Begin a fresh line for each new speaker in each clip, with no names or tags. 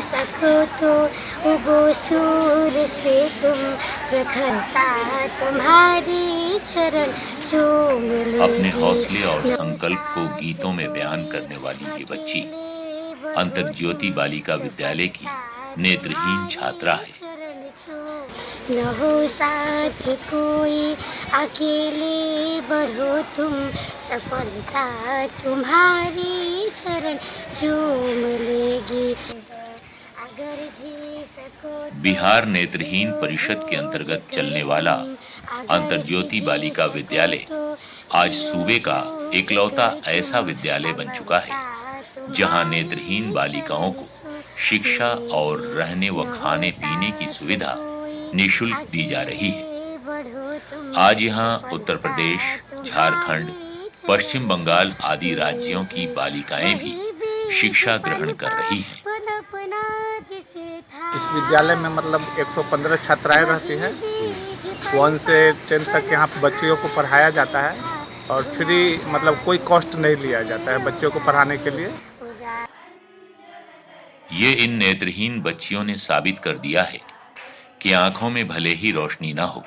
सको तो उगो सूर्य से तुम, प्रखरता तुम्हारी चरण चूम
अपने
लेगी।
हौसले और संकल्प को गीतों में बयान करने वाली ये बच्ची अंतर्ज्योति बालिका विद्यालय की नेत्रहीन छात्रा है।
न हो साथ कोई, अकेले बढ़ो तुम, सफलता तुम्हारी चरण चूम लेगी। अगर जी सको तो
बिहार नेत्रहीन परिषद के अंतर्गत चलने वाला अंतर्ज्योति बालिका विद्यालय आज सूबे का इकलौता ऐसा विद्यालय बन चुका है जहां नेत्रहीन बालिकाओं को शिक्षा और रहने व खाने पीने की सुविधा निःशुल्क दी जा रही है। आज यहां उत्तर प्रदेश, झारखंड, पश्चिम बंगाल आदि राज्यों की बालिकाएं भी शिक्षा ग्रहण कर रही हैं।
इस विद्यालय में मतलब 115 छात्राएं रहती हैं। 1 से 10 तक यहाँ बच्चियों को पढ़ाया जाता है और फ्री मतलब कोई कॉस्ट नहीं लिया जाता है बच्चों को पढ़ाने के लिए।
ये इन नेत्रहीन बच्चियों ने साबित कर दिया है कि आंखों में भले ही रोशनी ना हो,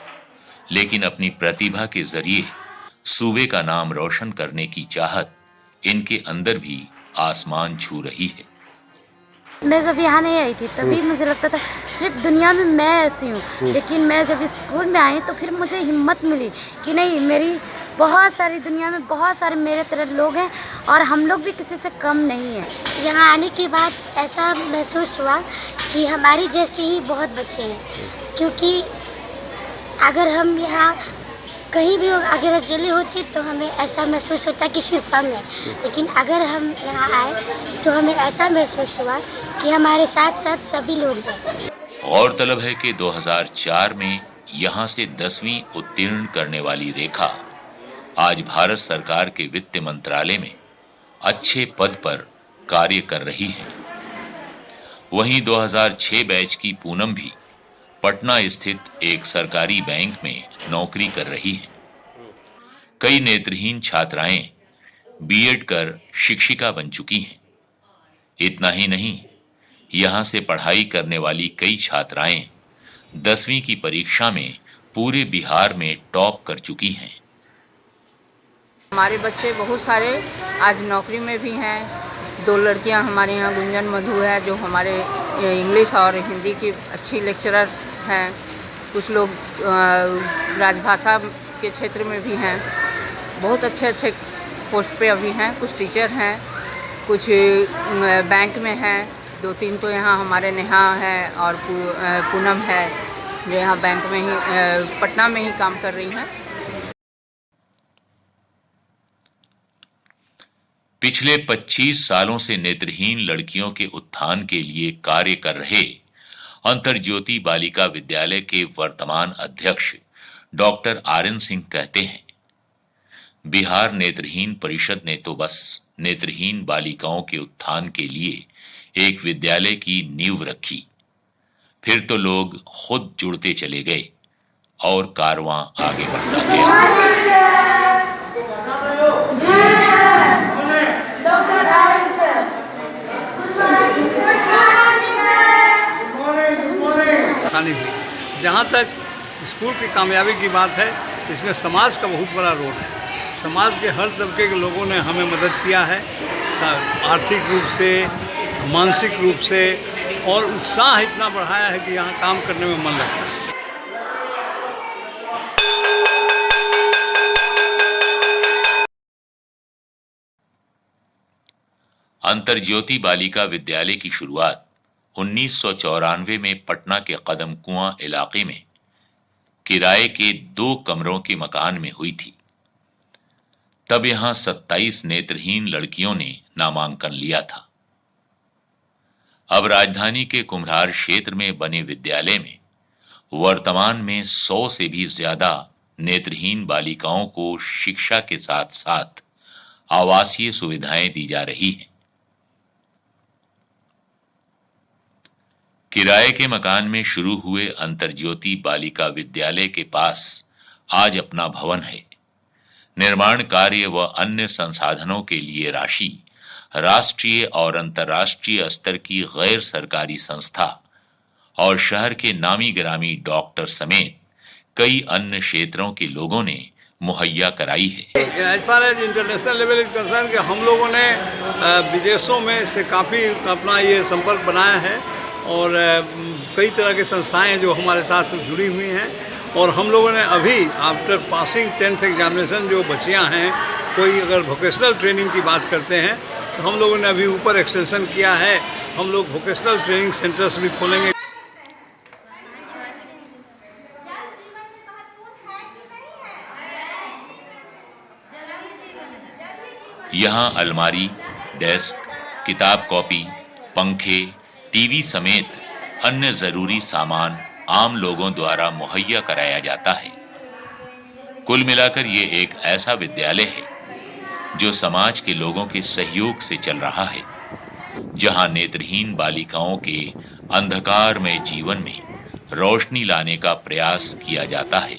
लेकिन अपनी प्रतिभा के जरिए सूबे का नाम रोशन करने की चाहत इनके अंदर भी आसमान छू रही है।
मैं जब यहाँ नहीं आई थी तभी मुझे लगता था सिर्फ दुनिया में मैं ऐसी हूँ, लेकिन मैं जब स्कूल में आई तो फिर मुझे हिम्मत मिली कि नहीं, मेरी बहुत सारी दुनिया में बहुत सारे मेरे तरह लोग हैं और हम लोग भी किसी से कम नहीं हैं।
यहाँ आने के बाद ऐसा महसूस हुआ कि हमारी जैसे ही बहुत बच्चे हैं, क्योंकि अगर हम यहाँ कहीं भी अगर अकेले होते तो हमें ऐसा महसूस होता कि सिर्फ हम हैं, लेकिन अगर हम यहाँ आए तो हमें ऐसा महसूस हुआ कि हमारे साथ साथ सभी लोग हैं।
गौरतलब है कि 2004 में यहाँ से 10वीं उत्तीर्ण करने वाली रेखा आज भारत सरकार के वित्त मंत्रालय में अच्छे पद पर कार्य कर रही है। वहीं 2006 बैच की पूनम भी पटना स्थित एक सरकारी बैंक में नौकरी कर रही है। कई नेत्रहीन छात्राएं बीएड कर शिक्षिका बन चुकी हैं। इतना ही नहीं, यहां से पढ़ाई करने वाली कई छात्राएं 10वीं की परीक्षा में पूरे बिहार में टॉप कर चुकी हैं।
हमारे बच्चे बहुत सारे आज नौकरी में भी हैं। 2 लड़कियां हमारे यहाँ, गुंजन मधु है जो हमारे इंग्लिश और हिंदी की अच्छी लेक्चरर हैं। कुछ लोग राजभाषा के क्षेत्र में भी हैं, बहुत अच्छे अच्छे पोस्ट पे अभी हैं। कुछ टीचर हैं, कुछ बैंक में हैं। 2-3 तो यहाँ हमारे नेहा है और पूनम है जो यहाँ बैंक में ही पटना में ही काम कर रही हैं।
पिछले 25 सालों से नेत्रहीन लड़कियों के उत्थान के लिए कार्य कर रहे अंतर्ज्योति बालिका विद्यालय के वर्तमान अध्यक्ष डॉक्टर आरएन सिंह कहते हैं, बिहार नेत्रहीन परिषद ने तो बस नेत्रहीन बालिकाओं के उत्थान के लिए एक विद्यालय की नींव रखी, फिर तो लोग खुद जुड़ते चले गए और कारवां आगे बढ़ता गया।
आसानी हुई। जहाँ तक स्कूल की कामयाबी की बात है, इसमें समाज का बहुत बड़ा रोल है। समाज के हर तबके के लोगों ने हमें मदद किया है, आर्थिक रूप से, मानसिक रूप से, और उत्साह इतना बढ़ाया है कि यहाँ काम करने में मन लगता है।
अंतर्ज्योति बालिका विद्यालय की शुरुआत 1994 में पटना के कदम कुआं इलाके में किराए के 2 कमरों के मकान में हुई थी। तब यहां 27 नेत्रहीन लड़कियों ने नामांकन लिया था। अब राजधानी के कुम्हरार क्षेत्र में बने विद्यालय में वर्तमान में 100 से भी ज्यादा नेत्रहीन बालिकाओं को शिक्षा के साथ साथ आवासीय सुविधाएं दी जा रही हैं। किराए के मकान में शुरू हुए अंतर्ज्योति बालिका विद्यालय के पास आज अपना भवन है। निर्माण कार्य व अन्य संसाधनों के लिए राशि राष्ट्रीय और अंतर्राष्ट्रीय स्तर की गैर सरकारी संस्था और शहर के नामी गिरामी डॉक्टर समेत कई अन्य क्षेत्रों के लोगों ने मुहैया कराई है।
As far as international level is concern कि हम लोगों ने विदेशों में से काफ़ी अपना ये संपर्क बनाया है और कई तरह की संस्थाएं जो हमारे साथ जुड़ी हुई हैं और हम लोगों ने अभी आफ्टर पासिंग 10th एग्जामिनेशन जो बच्चियां हैं, कोई अगर वोकेशनल ट्रेनिंग की बात करते हैं तो हम लोगों ने अभी ऊपर एक्सटेंशन किया है। हम लोग वोकेशनल ट्रेनिंग सेंटर्स भी खोलेंगे।
यहाँ अलमारी, डेस्क, किताब कॉपी, पंखे, टीवी समेत अन्य जरूरी सामान आम लोगों द्वारा मुहैया कराया जाता है। कुल मिलाकर ये एक ऐसा विद्यालय है जो समाज के लोगों के सहयोग से चल रहा है, जहां नेत्रहीन बालिकाओं के अंधकारमय जीवन में रोशनी लाने का प्रयास किया जाता है।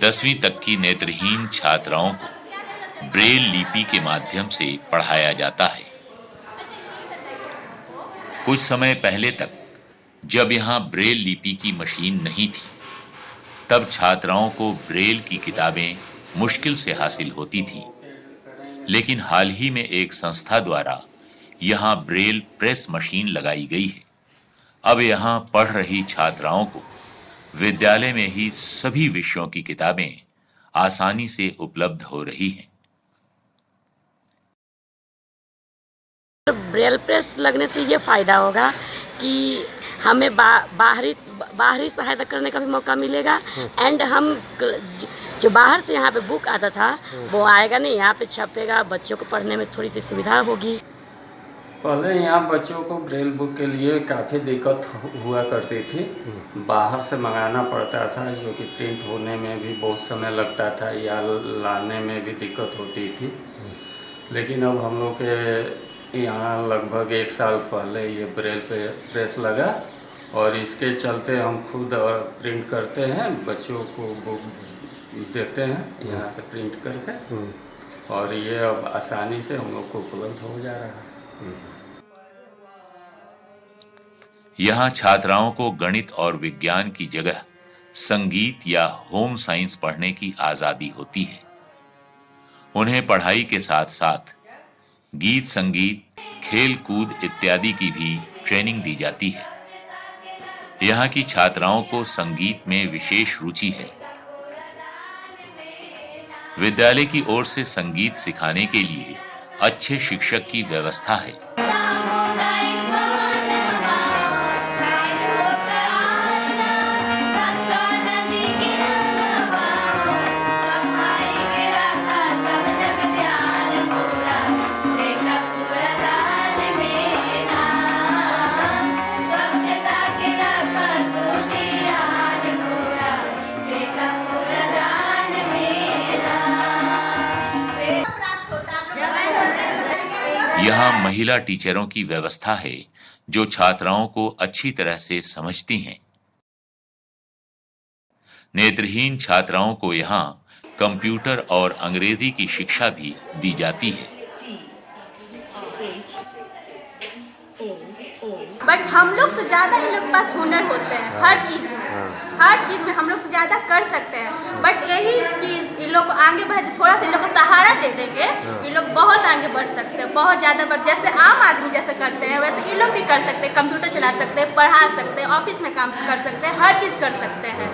दसवीं तक की नेत्रहीन छात्राओं को ब्रेल लिपि के माध्यम से पढ़ाया जाता है। कुछ समय पहले तक जब यहाँ ब्रेल लिपि की मशीन नहीं थी, तब छात्राओं को ब्रेल की किताबें मुश्किल से हासिल होती थी। लेकिन हाल ही में एक संस्था द्वारा यहाँ ब्रेल प्रेस मशीन लगाई गई है। अब यहाँ पढ़ रही छात्राओं को विद्यालय में ही सभी विषयों की किताबें आसानी से उपलब्ध हो रही हैं।
ब्रेल प्रेस लगने से ये फ़ायदा होगा कि हमें बाहरी सहायता करने का भी मौका मिलेगा एंड हम जो बाहर से यहाँ पे बुक आता था वो आएगा नहीं, यहाँ पे छपेगा, बच्चों को पढ़ने में थोड़ी सी सुविधा होगी।
पहले यहाँ बच्चों को ब्रेल बुक के लिए काफ़ी दिक्कत हुआ करती थी। बाहर से मंगाना पड़ता था, जो कि प्रिंट होने में भी बहुत समय लगता था या लाने में भी दिक्कत होती थी। लेकिन अब हम लोग के यहाँ लगभग 1 साल पहले ये ब्रेल पे प्रेस लगा और इसके चलते हम खुद प्रिंट करते हैं, बच्चों को बुक देते हैं यहाँ से प्रिंट करके, और ये अब आसानी से हम लोग को उपलब्ध हो जा रहा है।
यहाँ छात्राओं को गणित और विज्ञान की जगह संगीत या होम साइंस पढ़ने की आजादी होती है। उन्हें पढ़ाई के साथ साथ गीत, संगीत, खेल कूद इत्यादि की भी ट्रेनिंग दी जाती है। यहाँ की छात्राओं को संगीत में विशेष रुचि है। विद्यालय की ओर से संगीत सिखाने के लिए अच्छे शिक्षक की व्यवस्था है। यहाँ महिला टीचरों की व्यवस्था है जो छात्राओं को अच्छी तरह से समझती हैं। नेत्रहीन छात्राओं को यहाँ कंप्यूटर और अंग्रेजी की शिक्षा भी दी जाती है।
बट हम लोग से ज़्यादा इन लोग के पास हुनर होते हैं हर चीज़ में हम लोग से ज़्यादा कर सकते हैं। बट यही चीज़ इन लोग को आगे बढ़, थोड़ा सा इन लोग को सहारा दे देंगे, इन लोग बहुत आगे बढ़ सकते हैं, बहुत ज़्यादा बढ़। जैसे आम आदमी जैसे करते हैं वैसे इन लोग भी कर सकते हैं, कंप्यूटर चला सकते हैं, पढ़ा सकते हैं, ऑफिस में काम कर सकते हैं, हर चीज़ कर सकते हैं।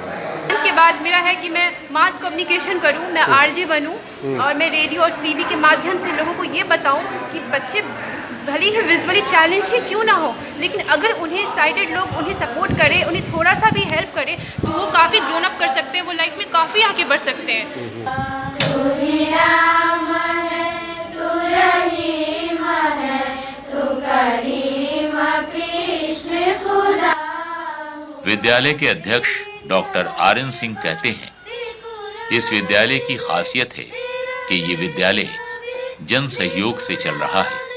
के बाद मेरा है कि मैं मास कम्युनिकेशन करूं, मैं आरजे बनूं और मैं रेडियो और टीवी के माध्यम से लोगों को ये बताऊं कि बच्चे भले ही विजुअली चैलेंज ही क्यों ना हो, लेकिन अगर उन्हें साइटेड लोग उन्हें सपोर्ट करें, उन्हें थोड़ा सा भी हेल्प करें तो वो काफ़ी ग्रोन अप कर सकते हैं, वो लाइफ में काफ़ी आगे बढ़ सकते हैं।
विद्यालय के अध्यक्ष डॉक्टर आर.एन. सिंह कहते हैं, इस विद्यालय की खासियत है कि ये विद्यालय जन सहयोग से चल रहा है।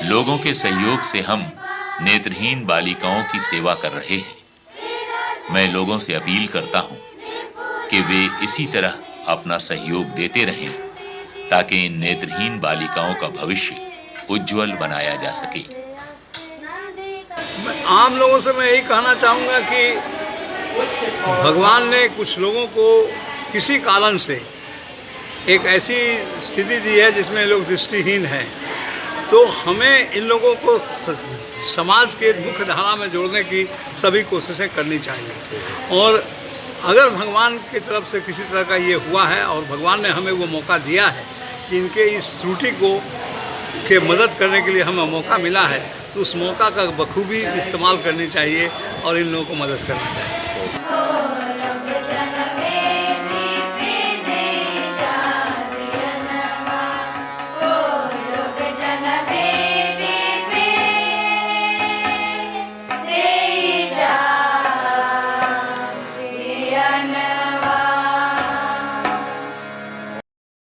लोगों के सहयोग से हम नेत्रहीन बालिकाओं की सेवा कर रहे हैं। मैं लोगों से अपील करता हूं कि वे इसी तरह अपना सहयोग देते रहें ताकि इन नेत्रहीन बालिकाओं का भविष्य उज्जवल बनाया जा सके।
आम लोगों से मैं यही कहना चाहूँगा कि भगवान ने कुछ लोगों को किसी कारण से एक ऐसी स्थिति दी है जिसमें लोग दृष्टिहीन हैं, तो हमें इन लोगों को समाज के मुख्य धारा में जोड़ने की सभी कोशिशें करनी चाहिए। और अगर भगवान की तरफ से किसी तरह का ये हुआ है और भगवान ने हमें वो मौका दिया है कि इनके इस त्रुटि को के मदद करने के लिए हमें मौका मिला है, तो उस मौका का बखूबी इस्तेमाल करनी चाहिए और इन लोगों को मदद करना चाहिए।